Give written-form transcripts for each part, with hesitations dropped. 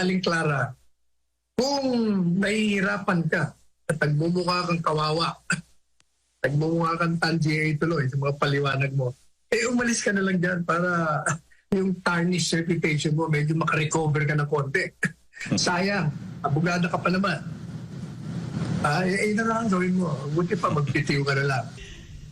Aling Clara, kung nahihirapan ka at nagmumukha kang kawawa, nagmumukha kang Tanji tuloy sa mga paliwanag mo, umalis ka na lang dyan para yung tarnished reputation mo, medyo makarecover ka ng konti. Sayang, abogado ka pa naman. Na lang gawin mo. Buti pa, magbitiw ka na lang.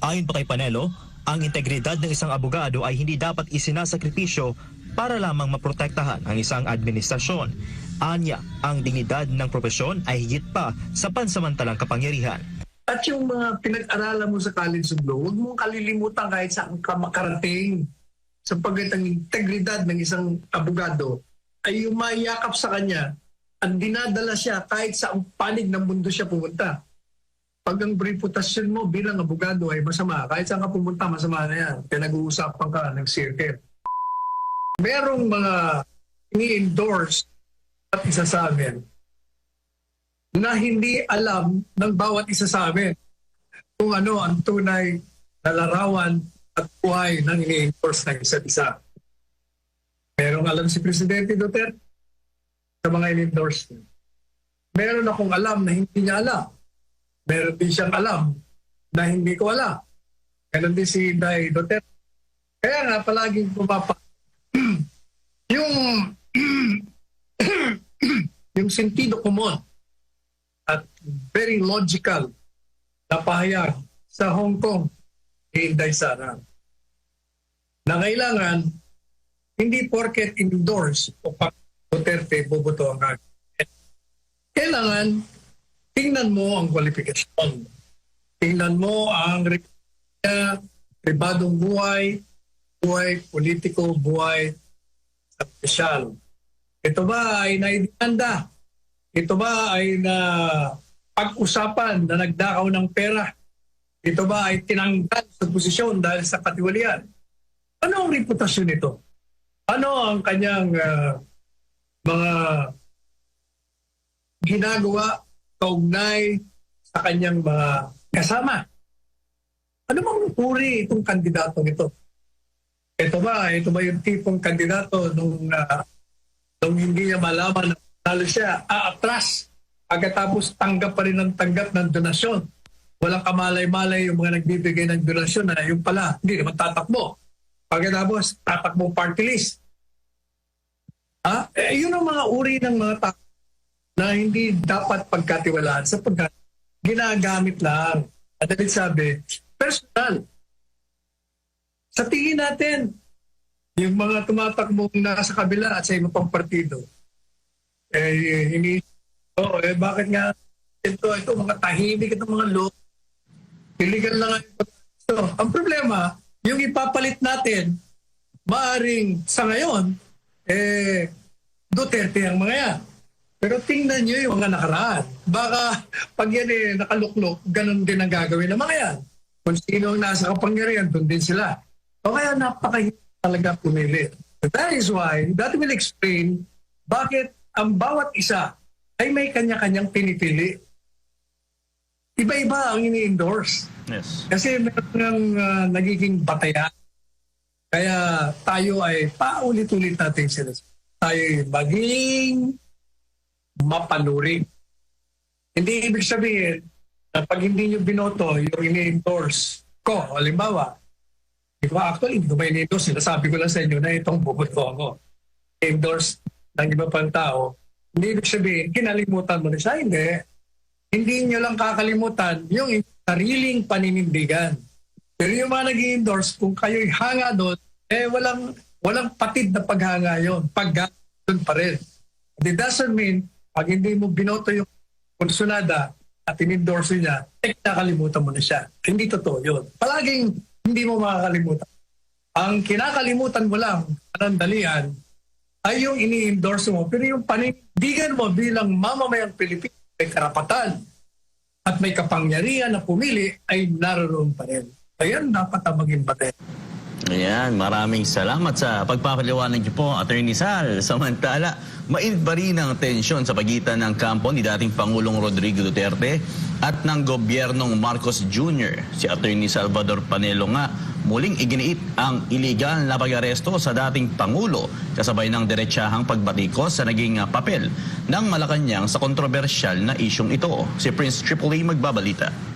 Ayon pa kay Panelo, ang integridad ng isang abogado ay hindi dapat isinasakripisyo para lamang maprotektahan ang isang administrasyon. Anya, ang dignidad ng propesyon ay higit pa sa pansamantalang kapangyarihan. At yung mga pinag-aralan mo sa College of Law, huwag mong kalilimutan kahit saan ka makarating, sapagkat ang integridad ng isang abogado ay umayakap sa kanya at dinadala siya kahit sa panig ng mundo siya pumunta. Pag ang reputasyon mo bilang abogado ay masama, kahit saan ka pumunta, masama na yan. Pinag-uusapan ka ng circuit. Merong mga ni-endorse at isa sa amin na hindi alam ng bawat isa sa amin kung ano ang tunay na larawan at buhay ng ini-endorse ng isa't isa. Merong alam si Presidente Duterte sa mga in-endorse niya. Meron akong alam na hindi niya alam. Meron din siyang alam na hindi ko alam. Meron din si Inday Duterte. Kaya nga palaging yung yung sentido komon at very logical na pahayag sa Hong Kong ni Inday Sara na kailangan hindi porket endorse o pag Duterte boboto ang agad. Kailangan tingnan mo ang kwalifikasyon. Tingnan mo ang pribadong buhay, buhay politiko, buhay sa sosyal. Ito ba ay naidemanda? Ito ba ay na pag-usapan na nagdakaw ng pera? Ito ba ay tinanggal sa posisyon dahil sa katiwalian? Ano ang reputasyon nito? Ano ang kanyang mga ginagawa kaugnay sa kanyang mga kasama? Ano bang uri itong kandidatong ito? Ito ba yung tipong kandidato nung hindi niya malaman na talo siya, aatras, pagkatapos tanggap pa rin ng tanggap ng donasyon. Walang kamalay-malay yung mga nagbibigay ng donasyon na yung pala, hindi naman tatakbo. Pagkatapos, tatakbo party list. Yun ang mga uri ng mga tao na hindi dapat pagkatiwalaan sapagkat ginagamit lang. At dahil sabi, personal. Sa tingin natin, yung mga tumatakbong nasa kabila at sa ibang pang partido, bakit nga ito mga tahimik at mga low, illegal lang ito. Ang problema, yung ipapalit natin, maaring sa ngayon, Duterte ang mga yan. Pero tingnan nyo yung mga nakaraan. Baka pag yan nakaluklok, ganun din ang gagawin ng mga yan. Kung sino ang nasa kapangyarihan, doon din sila. O kaya napakahirap talaga pumili. That is why, that will explain bakit ang bawat isa ay may kanya-kanyang pinipili. Iba-iba ang ini-endorse. Yes. Kasi meron ng nagiging batayan. Kaya tayo ay paulit-ulit natin sila. Tayo ay maging mapanuri. Hindi ibig sabihin na pag hindi nyo binoto yung ini-endorse ko, halimbawa, actually, hindi ko ba ini-endorse? Sinasabi ko lang sa inyo na itong boboto ako. Endorse ng iba pang tao. Hindi ibig sabihin, kinalimutan mo na siya. Hindi. Hindi nyo lang kakalimutan yung sariling paninindigan. Pero yung mga nag-i-endorse, kung kayo'y hanga doon, walang patid na paghanga yun. Pag-doon pa rin. It doesn't mean, pag hindi mo binoto yung konsunada at in-endorse niya, nakalimutan mo na siya. Hindi totoo yun. Palaging hindi mo makakalimutan. Ang kinakalimutan mo lang, panandalian, ay yung ini-endorse mo. Pero yung panindigan mo bilang mamamayang Pilipino, may karapatan at may kapangyarihan na pumili, ay naroon pa rin. Ayan, dapat ang maging batay. Ayan, maraming salamat sa pagpapaliwanag niyo po, Attorney Sal. Samantala, mainit pa rin ang tensyon sa pagitan ng kampo ni dating Pangulong Rodrigo Duterte at ng gobyernong Marcos Jr. Si Attorney Salvador Panelo nga muling iginiit ang iligal na pag-aresto sa dating Pangulo kasabay ng diretsahang pagbatikos sa naging papel ng Malacanang sa kontrobersyal na isyong ito. Si Prince Tripoli magbabalita.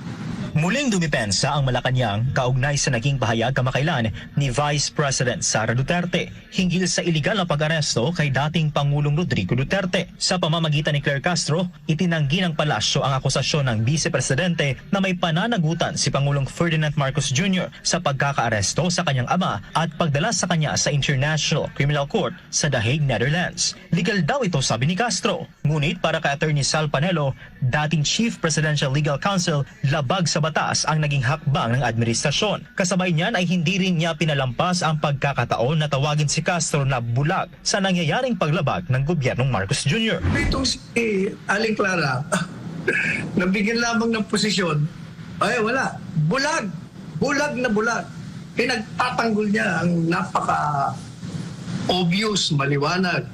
Muling dumipensa ang Malacanang kaugnay sa naging pahayag kamakailan ni Vice President Sara Duterte hinggil sa iligal na pag-aresto kay dating Pangulong Rodrigo Duterte. Sa pamamagitan ni Claire Castro, itinanggi ng palasyo ang akusasyon ng Vice Presidente na may pananagutan si Pangulong Ferdinand Marcos Jr. sa pagkakaaresto sa kanyang ama at pagdala sa kanya sa International Criminal Court sa The Hague, Netherlands. Legal daw ito, sabi ni Castro. Ngunit para kay Attorney Sal Panelo, dating Chief Presidential Legal Counsel, labag sa batas ang naging hakbang ng administrasyon. Kasabay niyan ay hindi rin niya pinalampas ang pagkakataon na tawagin si Castro na bulag sa nangyayaring paglabag ng gobyernong Marcos Jr. Itong si Aling Clara, nabigyan lamang ng posisyon, ay wala. Bulag. Bulag na bulag. Pinagtatanggol niya ang napaka-obvious, maliwanag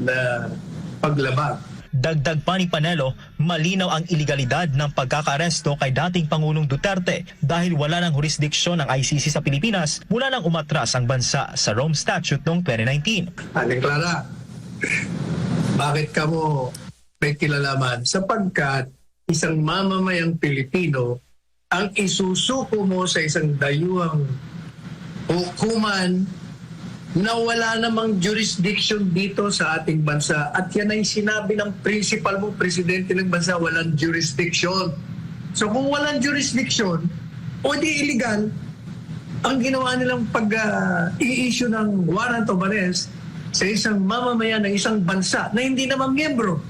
na paglabag. Dagdag pa ni Panelo, malinaw ang iligalidad ng pagkakaaresto kay dating Pangulong Duterte dahil wala ng jurisdiksyon ng ICC sa Pilipinas mula nang umatras ang bansa sa Rome Statute noong 2019. Aling Clara, bakit ka mo may kilalaman? Sapagkat isang mamamayang Pilipino ang isusuko mo sa isang dayuhang hukuman na wala namang jurisdiction dito sa ating bansa. At yan ay sinabi ng principal mo, presidente ng bansa, walang jurisdiction. So kung walang jurisdiction, o di illegal, ang ginawa nilang pag-i-issue ng warrant of arrest sa isang mamamayan ng isang bansa na hindi naman miyembro.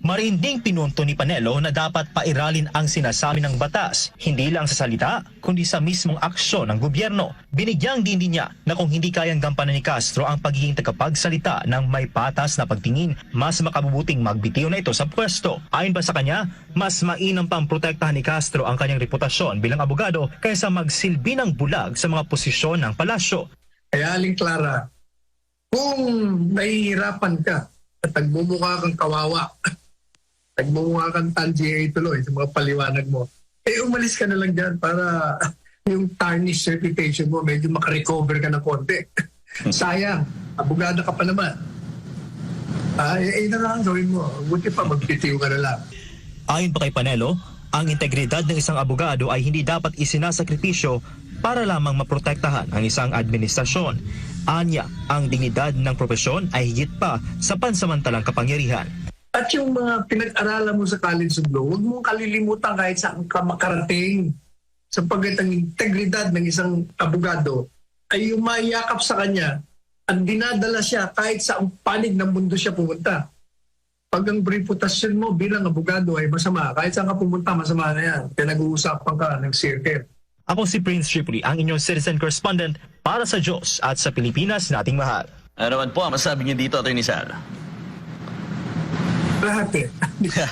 Marinding pinunto ni Panelo na dapat pairalin ang sinasabi ng batas, hindi lang sa salita, kundi sa mismong aksyon ng gobyerno. Binigyang din niya na kung hindi kayang gampanan ni Castro ang pagiging tagapagsalita ng may patas na pagtingin, mas makabubuting magbitiw na ito sa pwesto. Ayon pa sa kanya, mas mainam pang protektahan ni Castro ang kanyang reputasyon bilang abogado kaysa magsilbi ng bulag sa mga posisyon ng palasyo. Kaya Aling Clara, kung nahihirapan ka at nagmumukha kang kawawa, nagmumukha kang Tanji tuloy sa mga paliwanag mo, umalis ka na lang dyan para yung tarnished reputation mo, medyo makarecover ka ng konti. Sayang, abogado ka pa naman. Na lang gawin mo. Buti pa, magbitiw ka na lang. Ayon pa kay Panelo, ang integridad ng isang abogado ay hindi dapat isinasakripisyo para lamang maprotektahan ang isang administrasyon. Anya, ang dignidad ng propesyon ay higit pa sa pansamantalang kapangyarihan. At yung mga pinag-aralan mo sa College of Law, huwag mong kalilimutan kahit saan ka makarating. Sapagkat ang integridad ng isang abogado ay umayakap sa kanya at dinadala siya kahit sa panig ng mundo siya pumunta. Pag ang reputasyon mo bilang abogado ay masama, kahit saan ka pumunta, masama na yan. Pinag-uusapan ka ng circuit. Ako si Prince Tripoli, ang inyong citizen correspondent para sa Diyos at sa Pilipinas nating mahal. Ano naman po ang masabi niyo dito, Atty. Sal? Lahat eh.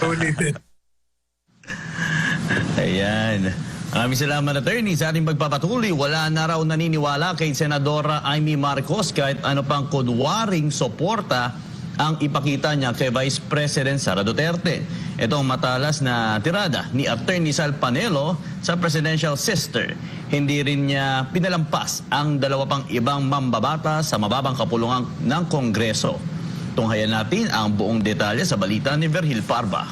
Ulitin. Ayan. Maraming salamat, attorney, sa ating pagpapatuloy. Wala na raw naniniwala kay Senadora Amy Marcos kahit ano pang kunwaring suporta ang ipakita niya kay Vice President Sara Duterte. Ito ang matalas na tirada ni Attorney Sal Panelo sa presidential sister. Hindi rin niya pinalampas ang dalawa pang ibang mambabata sa mababang kapulungan ng Kongreso. Tunghayan natin ang buong detalye sa balita ni Virgil Parba.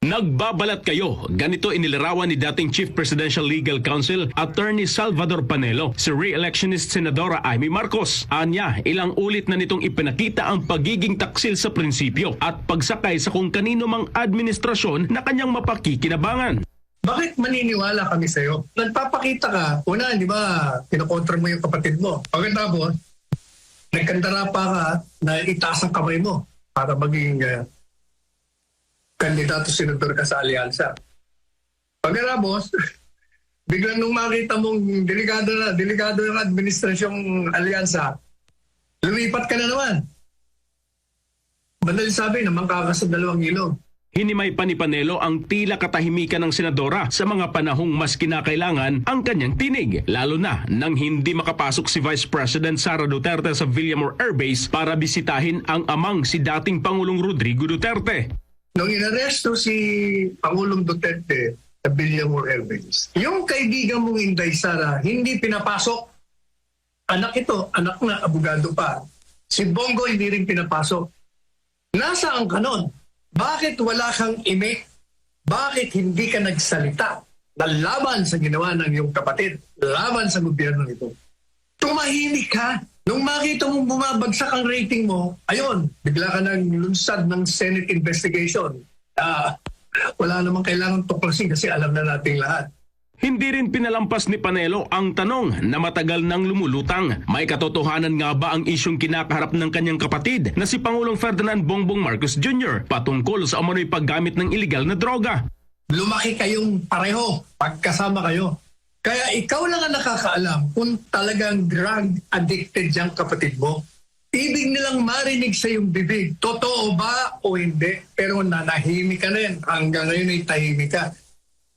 Nagbabalat kayo. Ganito inilarawan ni dating Chief Presidential Legal Counsel Attorney Salvador Panelo si re-electionist Senadora Amy Marcos. Anya, ilang ulit na nitong ipinakita ang pagiging taksil sa prinsipyo at pagsakay sa kung kanino mang administrasyon na kanyang mapakikinabangan. Bakit maniniwala kami sa'yo? Nagpapakita ka, una, di ba, kinokontra mo yung kapatid mo. Pagkatapos, nagkandara pa ka na itaas ang kamay mo para maging kandidato senador ka sa alyansa. Pagkatapos, biglang nung makita mong delikado ng administrasyong alyansa, lumipat ka na naman. Madali sabi, naman kakas sa dalawang ilog. Hinimay pa ni Panelo ang tila katahimikan ng senadora sa mga panahong mas kinakailangan ang kanyang tinig, lalo na nang hindi makapasok si Vice President Sara Duterte sa Villamor Air Base para bisitahin ang amang si dating Pangulong Rodrigo Duterte. Nung inaresto si Pangulong Duterte, sa Villamor Airways. Yung kaibigan mong Inday Sara, hindi pinapasok. Anak ito, anak na, abogado pa. Si Bongo hindi rin pinapasok. Nasaan ka nun? Bakit wala kang ime? Bakit hindi ka nagsalita na laban sa ginawa ng iyong kapatid, laban sa gobyerno nito? Tumahimik ka. Nung makita mong bumabagsak ang rating mo, ayun, bigla ka nang lunsad ng Senate investigation. Wala namang kailangan tuklasin kasi alam na nating lahat. Hindi rin pinalampas ni Panelo ang tanong na matagal nang lumulutang. May katotohanan nga ba ang isyong kinakaharap ng kanyang kapatid na si Pangulong Ferdinand Bongbong Marcos Jr. patungkol sa umano'y paggamit ng iligal na droga? Lumaki kayong pareho, pagkasama kayo. Kaya ikaw lang ang nakakaalam kung talagang drug addicted yung kapatid mo. Ibig nilang marinig sa iyong bibig. Totoo ba o hindi? Pero nanahimik ka rin. Hanggang ngayon ay tahimik ka.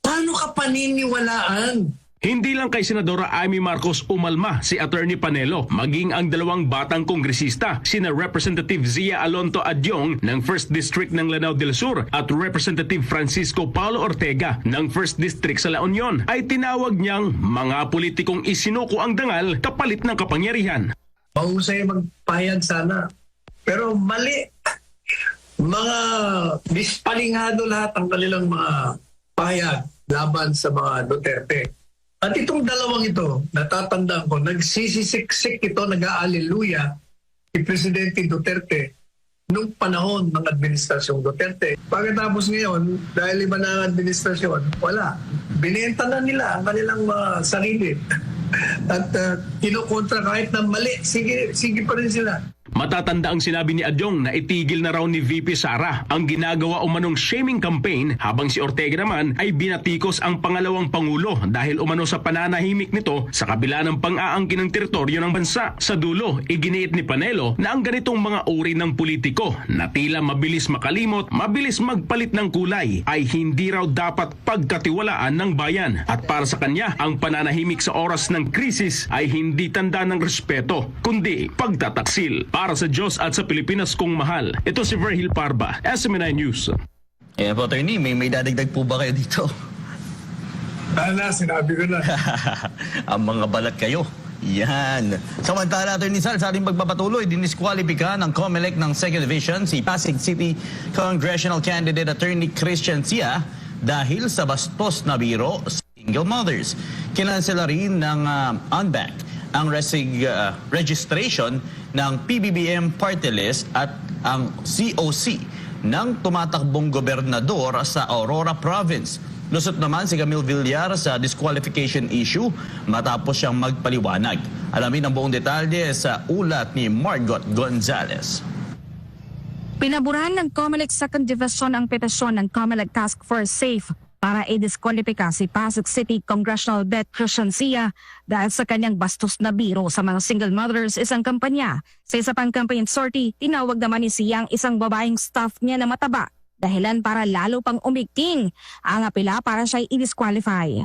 Paano ka paniniwalaan? Hindi lang kay Senadora Amy Marcos umalma si Attorney Panelo, maging ang dalawang batang kongresista, sina Representative Zia Alonto Adyong ng 1st District ng Lanao del Sur at Representative Francisco Paulo Ortega ng 1st District sa La Union, ay tinawag niyang mga politikong isinuko ang dangal kapalit ng kapangyarihan. Mahusay magpahayag sana. Pero mali. Mga dispalingado lahat ang kanilang mga pahayag laban sa mga Duterte. At itong dalawang ito, natatandaan ko, nagsisisiksik ito, nag-aaleluya si Presidente Duterte nung panahon ng administrasyong Duterte. Pagkatapos ngayon, dahil iba na ang administrasyon, wala. Binenta na nila ang kanilang mga sarili. At kinukontra kahit na mali, sige pa rin sila. Matatanda ang sinabi ni Adyong na itigil na raw ni VP Sara ang ginagawa umanong shaming campaign habang si Ortega naman ay binatikos ang pangalawang pangulo dahil umano sa pananahimik nito sa kabila ng pang-aangkin ng teritoryo ng bansa. Sa dulo, iginiit ni Panelo na ang ganitong mga uri ng politiko na tila mabilis makalimot, mabilis magpalit ng kulay ay hindi raw dapat pagkatiwalaan ng bayan. At para sa kanya, ang pananahimik sa oras ng krisis ay hindi tanda ng respeto, kundi pagtataksil. Para sa Diyos at sa Pilipinas kong mahal, ito si Verhil Parba, SMNI News. Ayan po, Attorney, may dadagdag po ba kayo dito? Sinabi ko na. Ang mga balat kayo. Yan. Samantala, Attorney Sal, sa ating pagpapatuloy, diniskwalipika ng COMELEC ng 2nd Division si Pasig City Congressional Candidate Attorney Christian Sia dahil sa bastos na biro sa single mothers. Kinansela rin ng UNBAC ang registration ng PBBM party list at ang COC ng tumatakbong gobernador sa Aurora Province. Lusot naman si Camille Villar sa disqualification issue matapos siyang magpaliwanag. Alamin ang buong detalye sa ulat ni Margot Gonzalez. Pinaburahan ng COMELEC 2nd Division ang petisyon ng COMELEC Task Force SAFE para i-disqualify si Pasig City Congressional Bet Christian Sia dahil sa kanyang bastos na biro sa mga single mothers isang kampanya. Sa isa pang campaign sortie, tinawag naman ni Sia ang isang babaeng staff niya na mataba, dahilan para lalo pang umigting ang apela para siya i-disqualify.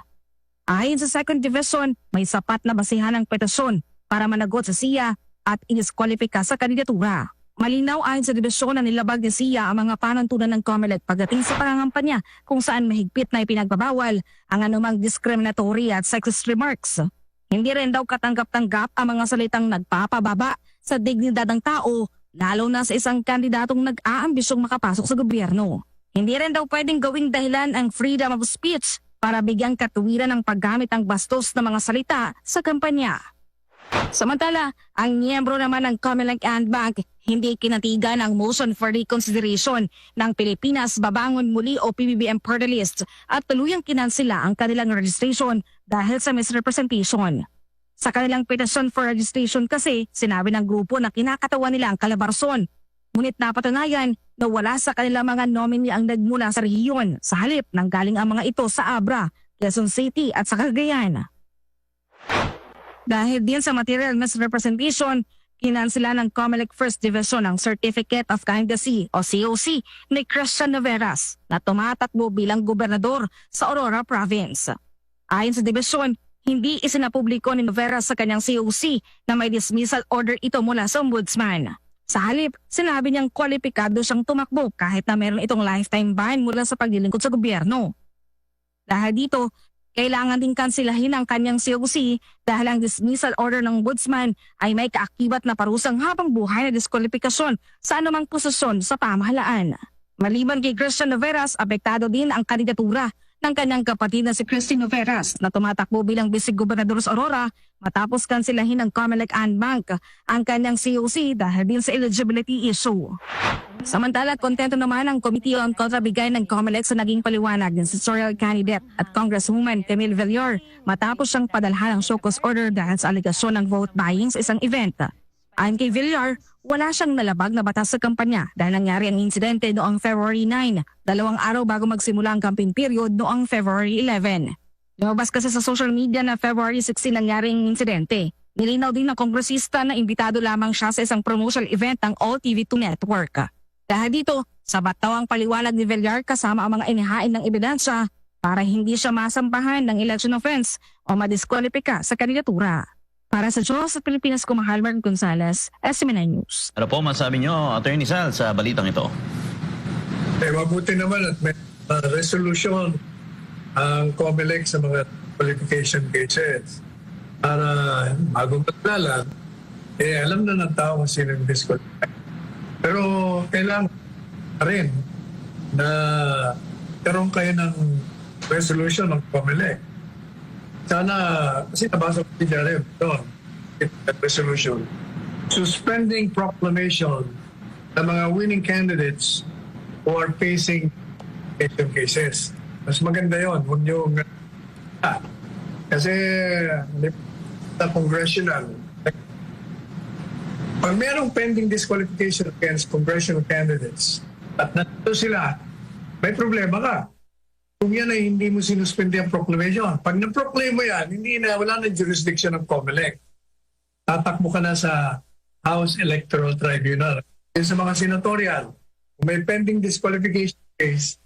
Ayon sa 2nd Division, may sapat na basihan ng petisyon para managot sa Sia at i-disqualify sa kandidatura. Malinaw ayon sa dibisyon na nilabag ni Sia ang mga panuntunan ng COMELEC pagdating sa pangangampanya kung saan mahigpit na ipinagbabawal ang anumang discriminatory at sexist remarks. Hindi rin daw katanggap-tanggap ang mga salitang nagpapababa sa dignidad ng tao, lalo na sa isang kandidatong nag-aambisyong makapasok sa gobyerno. Hindi rin daw pwedeng gawing dahilan ang freedom of speech para bigyang katuwiran ng paggamit ng bastos na mga salita sa kampanya. Samantala, ang miyembro naman ng COMELEC and Bank hindi kinatigan ang motion for reconsideration ng Pilipinas Babangon Muli o PBBM party list at tuluyang kinansela ang kanilang registration dahil sa misrepresentation. Sa kanilang petition for registration kasi, sinabi ng grupo na kinakatawan nila ang Calabarzon. Ngunit napatunayan na wala sa kanilang mga nominee ang nagmula sa rehiyon, sa halip nang galing ang mga ito sa Abra, Quezon City at sa Cagayan. Dahil din sa material misrepresentation, kinansela ng COMELEC 1st Division ang Certificate of Candidacy o COC ni Christian Noveras na tumatakbo bilang gobernador sa Aurora Province. Ayon sa Division, hindi isinapubliko ni Noveras sa kanyang COC na may dismissal order ito mula sa Ombudsman. Sa halip, sinabi niyang kwalipikado siyang tumakbo kahit na meron itong lifetime ban mula sa paglilingkod sa gobyerno. Dahil dito, kailangan din kansilahin ang kanyang COC dahil ang dismissal order ng ombudsman ay may kaakibat na parusang habang buhay na diskwalifikasyon sa anumang posisyon sa pamahalaan. Maliban kay Christian Noveras, apektado din ang kandidatura ng kanyang kapatid na si Christine Noveras na tumatakbo bilang vice-gobernador sa Aurora matapos kansilahin ng Comelec and Bank ang kanyang COC dahil din sa eligibility issue. Samantala, kontento naman ang Committee on Kontrabigay ng Comelec sa naging paliwanag ng senatorial candidate at Congresswoman Camille Villar matapos siyang padalhan ng show cause order dahil sa aligasyon ng vote buying sa isang event. Ayon kay Villar, wala siyang nalabag na batas sa kampanya dahil nangyari ang insidente noong February 9, 2 araw bago magsimula ang campaign period noong February 11. Lumabas kasi sa social media na February 16 nangyari ang insidente. Nilinaw din ng kongresista na imbitado lamang siya sa isang promotional event ng All TV2 Network. Dahil dito, sabat daw ang paliwanag ni Villar kasama ang mga inihain ng ebidensya para hindi siya masampahan ng election offense o madiskwalipika sa kandidatura. Para sa Diyos at Pilipinas, Kumahal Mark Gonzales, SMN News. Ano po masabi nyo, Attorney Sal, sa balitang ito? Mabuti naman at may resolution ang COMELEC sa mga qualification cases. Para bagong paglalag, alam na ng tao kung sino yung disqualify. Pero kailangan rin na karoon kayo ng resolution ng COMELEC. Sana, kasi nabasa ko rin doon, resolution, suspending proclamation ng mga winning candidates who are facing election cases. Mas maganda yun, huwag yung kasi sa congressional, pag merong pending disqualification against congressional candidates at nandito sila, may problema ka. Kung yan ay hindi mo sinuspende ang proclamation, pag na-proclaim mo yan, wala na jurisdiction ng COMELEC. Tatakbo ka na sa House Electoral Tribunal. Yung sa mga senatorial, kung may pending disqualification case,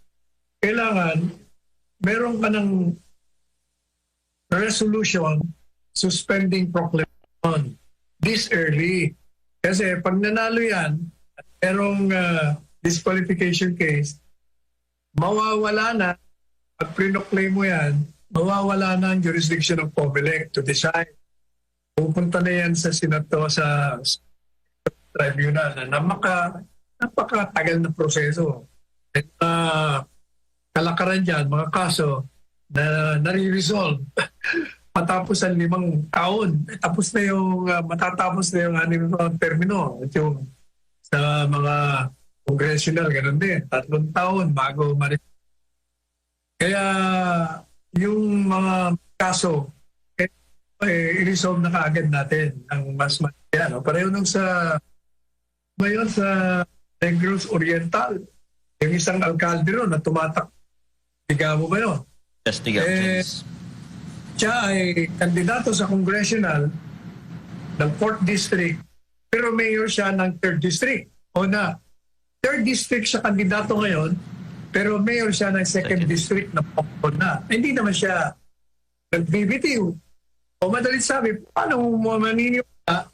kailangan meron ka ng resolution suspending proclamation this early. Kasi pag nanalo yan, at merong disqualification case, mawawala na. Pag pre-proclaim mo yan, mawawala na ang jurisdiction ng COMELEC to decide. Pupunta na yan sa Senato, sa tribunal na napakatagal na proseso. At kalakaran dyan, mga kaso na nare-resolve matapos ang 5 taon. Tapos na yung, matatapos na yung 6 termino. At yung sa mga congressional, ganun din. 3 taon bago Kaya yung mga kaso, i-resolve na kaagad natin ang mas yan. Pareho nung sa Negros Oriental, yung isang alkalde ron na tumatak. Tiga mo ba yun? Yes, tiga. Siya ay kandidato sa congressional ng 4th District, pero mayor siya ng 3rd District. O na, 3rd District siya kandidato ngayon, pero mayor siya ng 2nd District na popon na. Hindi naman siya nag-BBTU. O madalit sabi, paano mo maniniwala?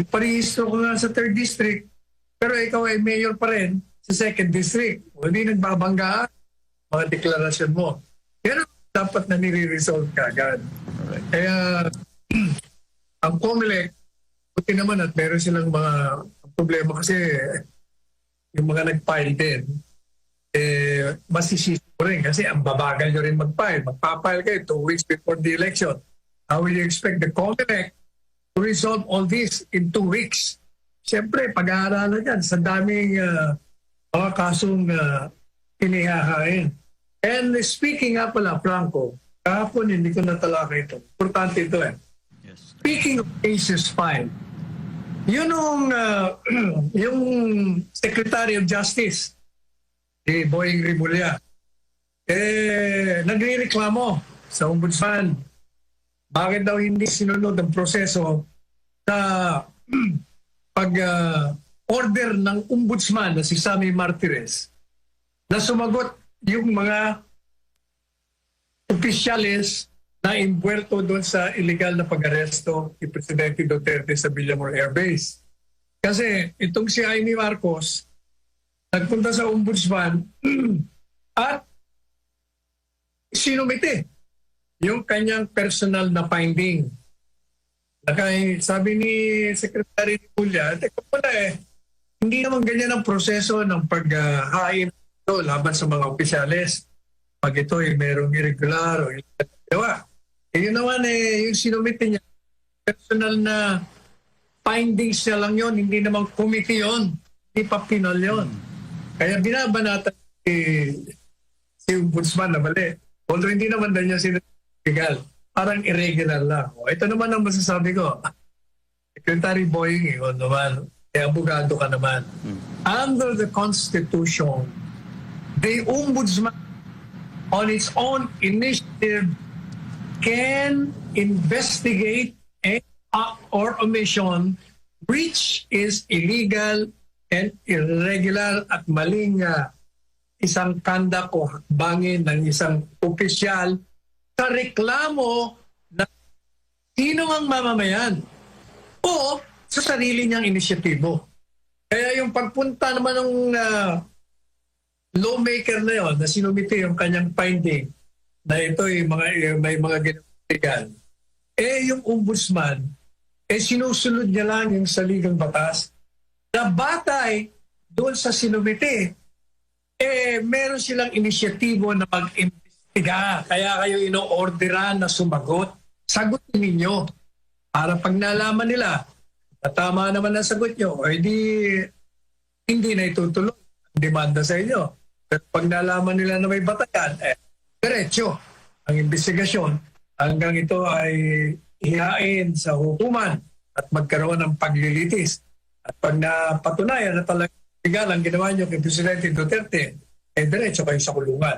Parehistro ko nga sa 3rd District, pero ikaw ay mayor pa rin sa 2nd District. O hindi nagbabanggaan mga deklarasyon mo. Pero dapat na nire-resolve ka agad. Kaya ang COMELEC, buti naman at meron silang mga problema kasi yung mga nag-file din, masisisi mo rin kasi ang babagal nyo rin mag-file. Magpa-file kayo 2 weeks before the election. How will you expect the COMELEC to resolve all this in 2 weeks? Siyempre, pag-aaralan yan sa daming mga kasong inihahain. And speaking nga pala, Franco, kahapon hindi ko natalaka ito. Importante ito eh. Yes. Speaking of cases filed, yung Secretary of Justice, si Boying Rimulya, nagre-reklamo sa ombudsman. Bakit daw hindi sinunod ang proseso sa pag-order ng ombudsman na si Sammy Martires na sumagot yung mga opisyalis na imbuerto doon sa illegal na pag-aresto ni Presidente Duterte sa Villamor Air Base. Kasi itong si Amy Marcos nagpunta sa ombudsman at sinumite yung kanyang personal na finding. Sabi ni Secretary Julia, teka muna hindi naman ganyan ang proseso ng paghahain ito laban sa mga opisyales. Pag ito merong irregular o illegal. Yun naman yung sinumite niya, personal na findings niya lang yun, hindi naman committee yun, hindi pa pinal yun. Kaya binabanatan si Ombudsman na mali. Although hindi naman daw niya illegal, parang irregular lang. Ito naman ang masasabi ko. Secretary Boying, naman, abogado ka naman. Under the Constitution, the Ombudsman on its own initiative can investigate any act or omission which is illegal and irregular at maling isang conduct o hakbangin ng isang opisyal sa reklamo ng sino ang mamamayan o sa sarili niyang inisyatibo. Kaya yung pagpunta naman ng lawmaker na yon na sinumite yung kanyang finding na ito may mga ginagawa, yung ombudsman, sinusunod niya lang yung saligang batas na batay doon sa sinumite, meron silang inisyatibo na mag-imbestiga. Kaya kayo ino-orderan na sumagot. Sagutin ninyo. Para pag nalaman nila na tama naman ang sagot nyo, hindi na itutuloy ang demanda sa inyo. Pero pag nalaman nila na may batayan, diretso ang investigasyon hanggang ito ay ihain sa hukuman at magkaroon ng paglilitis. At pag napatunayan na talagang legal ang ginawa nyo kay Presidente Duterte, diretso kayo sa kulungan.